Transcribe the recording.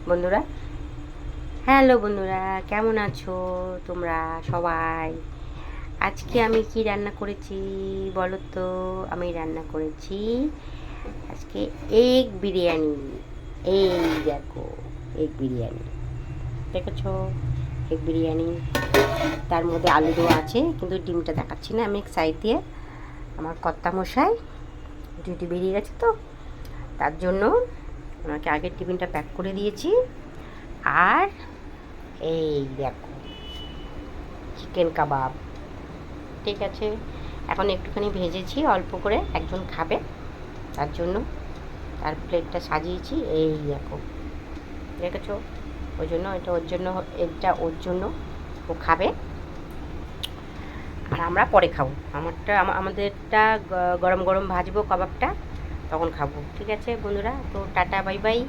বন্ধুরা। হ্যালো বন্ধুরা, কেমন আছো তোমরা সবাই? আজকে আমি কি রান্না করেছি বলো তো? আমি রান্না করেছি আজকে এগ বিরিয়ানি। এই দেখো, এগ বিরিয়ানি দেখেছো? এগ বিরিয়ানি, তার মধ্যে আলু দেওয়া আছে, কিন্তু ডিমটা দেখাচ্ছি না আমি। এক সাইড দিয়ে আমার কর্তামশাই ডিউটি বেরিয়ে গেছে, তো তার জন্য ওনাকে আগের টিফিনটা প্যাক করে দিয়েছি। আর এই দেখো, চিকেন কাবাব। ঠিক আছে, এখন একটুখানি ভেজেছি অল্প করে, একজন খাবে তার জন্য। তার প্লেটটা সাজিয়েছি, এই দেখো, দেখেছো? ওই জন্য এটা ওর জন্য, এটা ওর জন্য, ও খাবে। আর আমরা পরে খাবো। আমাদেরটা গরম গরম ভাজবো কাবাবটা, তখন খাবো। ঠিক আছে বন্ধুরা, তো টাটা বাই বাই।